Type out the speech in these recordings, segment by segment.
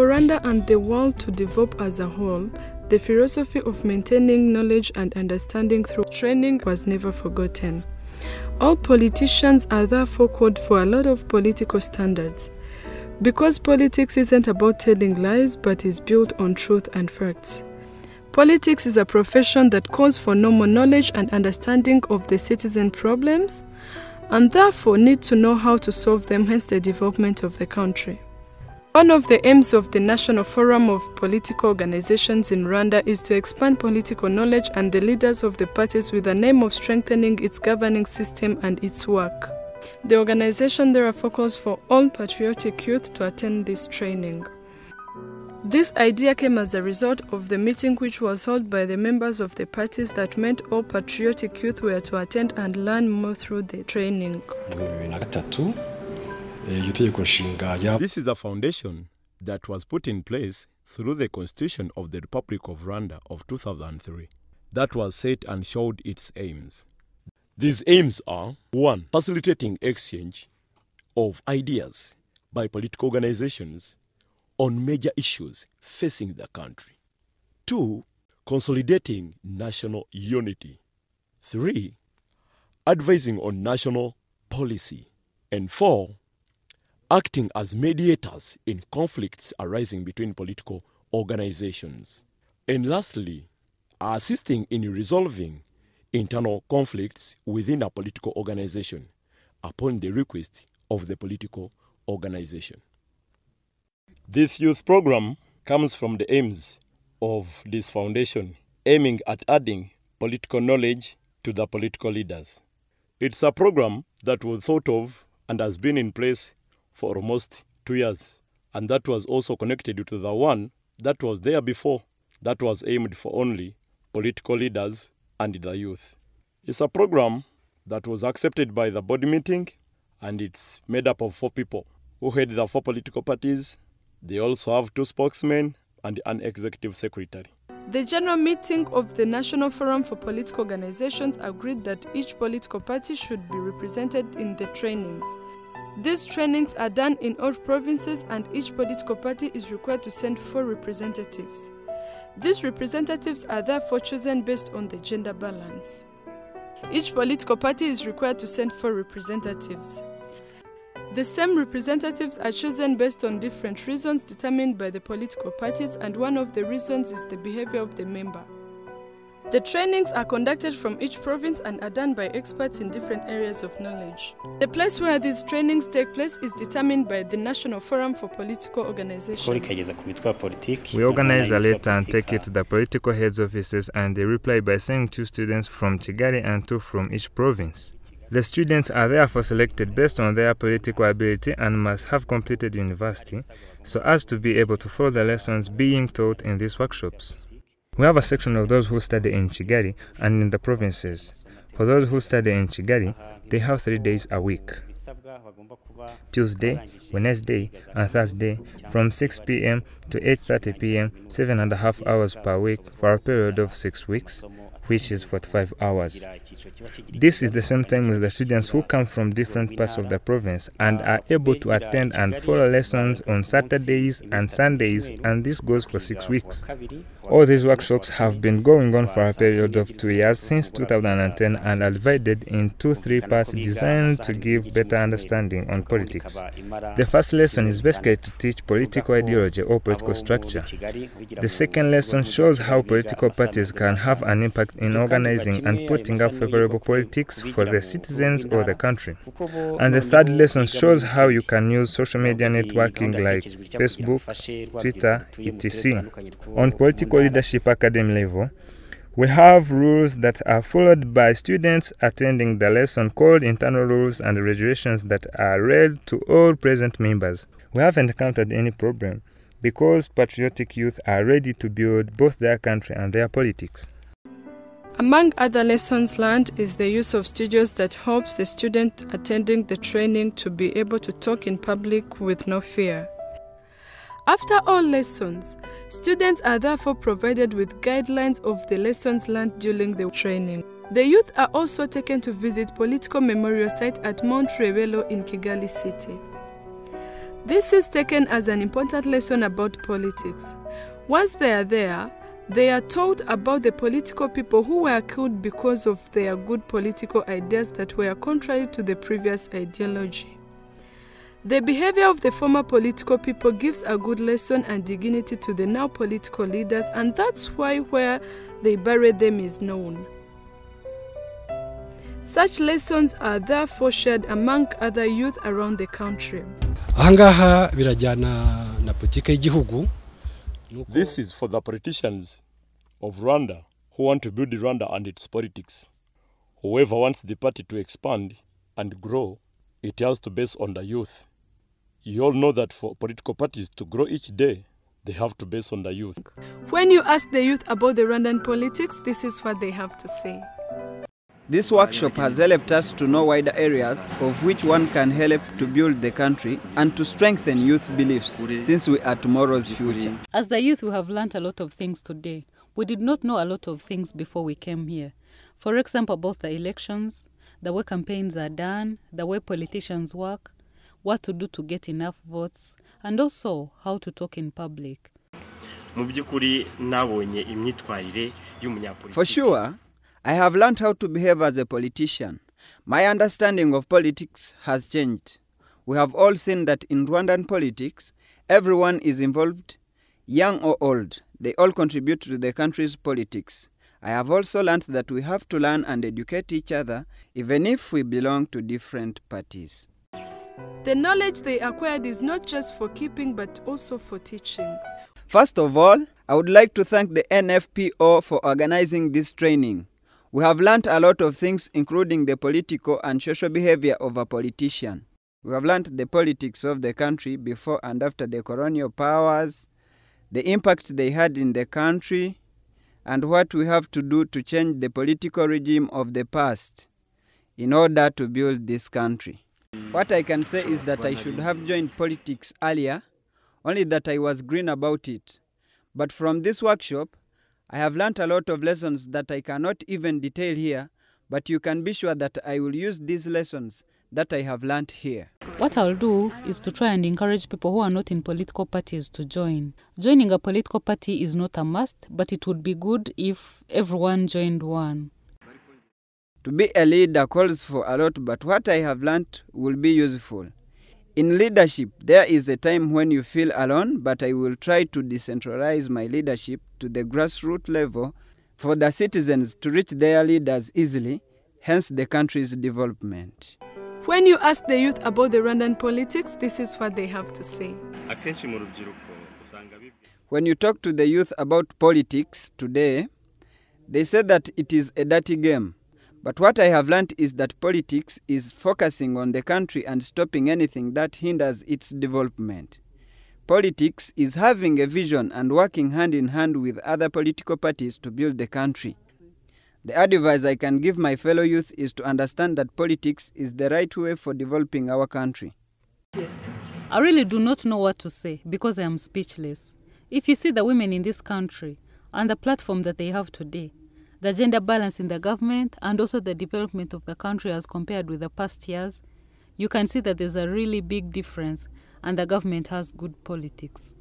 For Rwanda and the world to develop as a whole, the philosophy of maintaining knowledge and understanding through training was never forgotten. All politicians are therefore called for a lot of political standards, because politics isn't about telling lies but is built on truth and facts. Politics is a profession that calls for normal knowledge and understanding of the citizen problems, and therefore need to know how to solve them, hence the development of the country. One of the aims of the National Forum of Political Organizations in Rwanda is to expand political knowledge and the leaders of the parties with the aim of strengthening its governing system and its work. The organization therefore calls for all patriotic youth to attend this training. This idea came as a result of the meeting which was held by the members of the parties that meant all patriotic youth were to attend and learn more through the training. This is a foundation that was put in place through the Constitution of the Republic of Rwanda of 2003 that was set and showed its aims. These aims are: 1. Facilitating exchange of ideas by political organizations on major issues facing the country. 2. Consolidating national unity. 3. Advising on national policy. And 4. Acting as mediators in conflicts arising between political organizations. And lastly, assisting in resolving internal conflicts within a political organization upon the request of the political organization. This youth program comes from the aims of this foundation, aiming at adding political knowledge to the political leaders. It's a program that was thought of and has been in place for almost 2 years, and that was also connected to the one that was there before, that was aimed for only political leaders and the youth. It's a program that was accepted by the board meeting, and it's made up of 4 people who head the 4 political parties. They also have 2 spokesmen and an executive secretary. The general meeting of the National Forum for Political Organizations agreed that each political party should be represented in the trainings. These trainings are done in all provinces, and each political party is required to send 4 representatives. These representatives are therefore chosen based on the gender balance. Each political party is required to send 4 representatives. The same representatives are chosen based on different reasons determined by the political parties, and one of the reasons is the behavior of the member. The trainings are conducted from each province and are done by experts in different areas of knowledge. The place where these trainings take place is determined by the National Forum for Political Organizations. We organize a letter and take it to the political heads' offices, and they reply by sending 2 students from Kigali and 2 from each province. The students are therefore selected based on their political ability and must have completed university so as to be able to follow the lessons being taught in these workshops. We have a section of those who study in Kigali and in the provinces. For those who study in Kigali, they have 3 days a week: Tuesday, Wednesday, and Thursday, from 6 p.m. to 8:30 p.m., 7.5 hours per week for a period of 6 weeks, which is 45 hours. This is the same time with the students who come from different parts of the province and are able to attend and follow lessons on Saturdays and Sundays, and this goes for 6 weeks. All these workshops have been going on for a period of 2 years since 2010 and are divided into 3 parts designed to give better understanding on politics. The first lesson is basically to teach political ideology or political structure. The second lesson shows how political parties can have an impact in organizing and putting up favorable politics for the citizens or the country. And the third lesson shows how you can use social media networking like Facebook, Twitter, etc. On Political Leadership Academy level, we have rules that are followed by students attending the lesson called internal rules and regulations that are read to all present members. We haven't encountered any problem because patriotic youth are ready to build both their country and their politics. Among other lessons learned is the use of studios that helps the student attending the training to be able to talk in public with no fear. After all lessons, students are therefore provided with guidelines of the lessons learned during the training. The youth are also taken to visit political memorial site at Mount Rebelo in Kigali City. This is taken as an important lesson about politics. Once they are there, they are taught about the political people who were killed because of their good political ideas that were contrary to the previous ideology. The behavior of the former political people gives a good lesson and dignity to the now political leaders, and that's why where they bury them is known. Such lessons are therefore shared among other youth around the country. This is for the politicians of Rwanda who want to build Rwanda and its politics. Whoever wants the party to expand and grow, it has to base on the youth. You all know that for political parties to grow each day, they have to base on the youth. When you ask the youth about the Rwandan politics, this is what they have to say. This workshop has helped us to know wider areas of which one can help to build the country and to strengthen youth beliefs, since we are tomorrow's future. As the youth, we have learned a lot of things today. We did not know a lot of things before we came here. For example, about the elections, the way campaigns are done, the way politicians work, what to do to get enough votes, and also how to talk in public. For sure, I have learned how to behave as a politician. My understanding of politics has changed. We have all seen that in Rwandan politics, everyone is involved, young or old. They all contribute to the country's politics. I have also learned that we have to learn and educate each other, even if we belong to different parties. The knowledge they acquired is not just for keeping, but also for teaching. First of all, I would like to thank the NFPO for organizing this training. We have learned a lot of things, including the political and social behavior of a politician. We have learned the politics of the country before and after the colonial powers, the impact they had in the country, and what we have to do to change the political regime of the past in order to build this country. What I can say is that I should have joined politics earlier, only that I was green about it. But from this workshop, I have learnt a lot of lessons that I cannot even detail here, but you can be sure that I will use these lessons that I have learnt here. What I'll do is to try and encourage people who are not in political parties to join. Joining a political party is not a must, but it would be good if everyone joined one. To be a leader calls for a lot, but what I have learnt will be useful. In leadership, there is a time when you feel alone, but I will try to decentralize my leadership to the grassroots level for the citizens to reach their leaders easily, hence the country's development. When you ask the youth about the Rwandan politics, this is what they have to say. When you talk to the youth about politics today, they say that it is a dirty game. But what I have learned is that politics is focusing on the country and stopping anything that hinders its development. Politics is having a vision and working hand in hand with other political parties to build the country. The advice I can give my fellow youth is to understand that politics is the right way for developing our country. I really do not know what to say because I am speechless. If you see the women in this country and the platform that they have today, the gender balance in the government, and also the development of the country as compared with the past years, you can see that there's a really big difference and the government has good politics.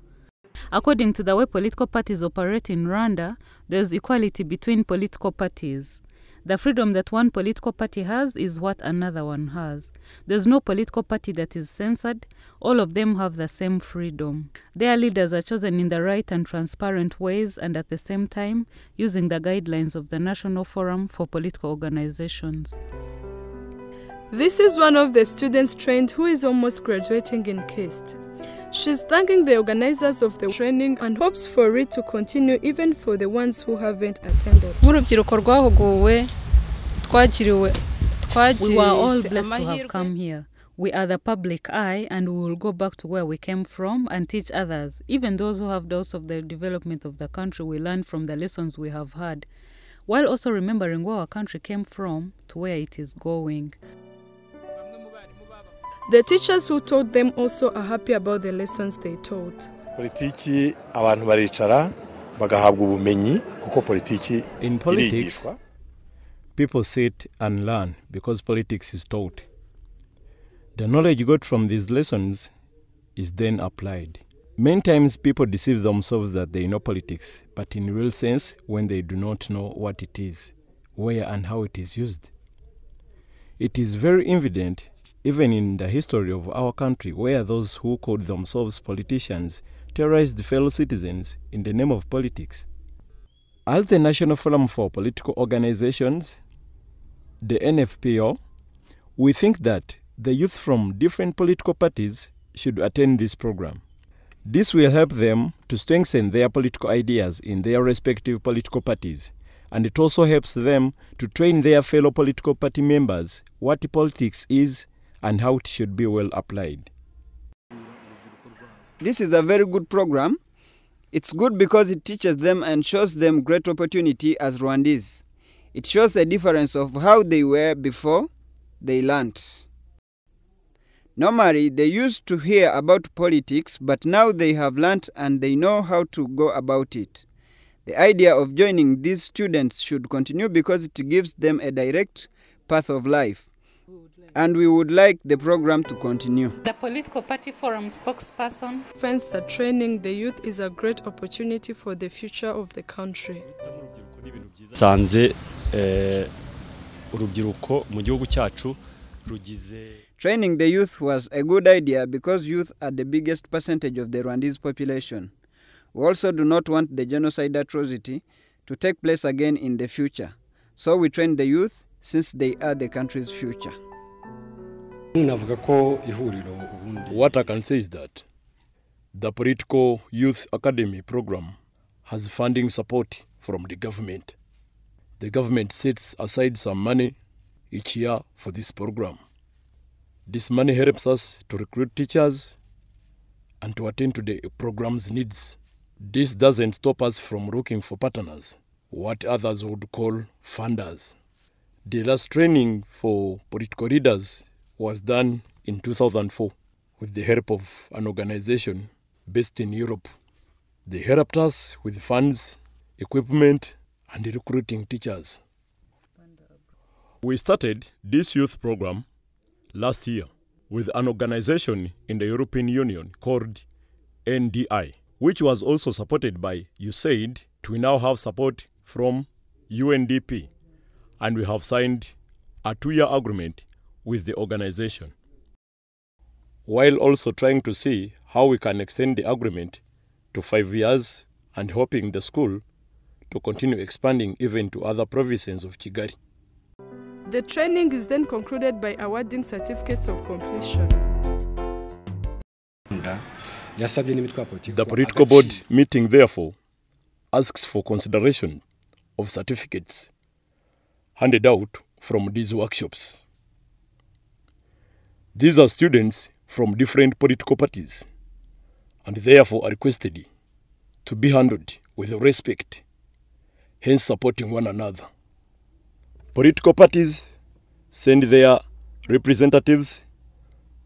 According to the way political parties operate in Rwanda, there's equality between political parties. The freedom that one political party has is what another one has. There's no political party that is censored. All of them have the same freedom. Their leaders are chosen in the right and transparent ways and at the same time using the guidelines of the National Forum for Political Organizations. This is one of the students trained who is almost graduating in KIST. She's thanking the organizers of the training and hopes for it to continue even for the ones who haven't attended. We were all blessed to have come here. We are the public eye and we will go back to where we came from and teach others. Even those who have doubts of the development of the country, we learn from the lessons we have had, while also remembering where our country came from to where it is going. The teachers who taught them also are happy about the lessons they taught. In politics, people sit and learn because politics is taught. The knowledge got from these lessons is then applied. Many times people deceive themselves that they know politics, but in real sense, when they do not know what it is, where and how it is used. It is very evident, even in the history of our country, where those who called themselves politicians terrorized fellow citizens in the name of politics. As the National Forum for Political Organizations, the NFPO, we think that the youth from different political parties should attend this program. This will help them to strengthen their political ideas in their respective political parties, and it also helps them to train their fellow political party members what politics is and how it should be well applied. This is a very good program. It's good because it teaches them and shows them great opportunity as Rwandese. It shows a difference of how they were before they learnt. Normally, they used to hear about politics, but now they have learnt and they know how to go about it. The idea of joining these students should continue because it gives them a direct path of life. And we would like the program to continue. The Political Party Forum spokesperson finds that training the youth is a great opportunity for the future of the country. Sanze urubyiruko mu gihugu cyacu rugize. Training the youth was a good idea because youth are the biggest percentage of the Rwandese population. We also do not want the genocide atrocity to take place again in the future. So we train the youth since they are the country's future. What I can say is that the Political Youth Academy program has funding support from the government. The government sets aside some money each year for this program. This money helps us to recruit teachers and to attend to the program's needs. This doesn't stop us from looking for partners, what others would call funders. The last training for political leaders was done in 2004 with the help of an organization based in Europe. They helped us with funds, equipment, and recruiting teachers. We started this youth program last year with an organization in the European Union called NDI, which was also supported by USAID. We now have support from UNDP, and we have signed a 2-year agreement with the organization, while also trying to see how we can extend the agreement to 5 years and hoping the school to continue expanding even to other provinces of Kigali. The training is then concluded by awarding certificates of completion. The political board meeting, therefore, asks for consideration of certificates handed out from these workshops. These are students from different political parties and therefore are requested to be handled with respect, hence supporting one another. Political parties send their representatives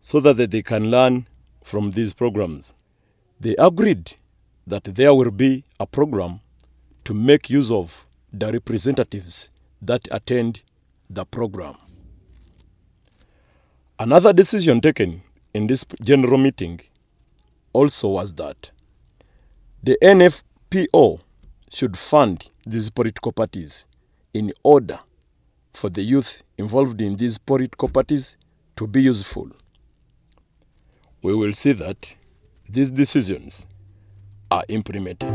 so that they can learn from these programs. They agreed that there will be a program to make use of the representatives that attend the program. Another decision taken in this general meeting also was that the NFPO should fund these political parties in order for the youth involved in these political parties to be useful. We will see that these decisions are implemented.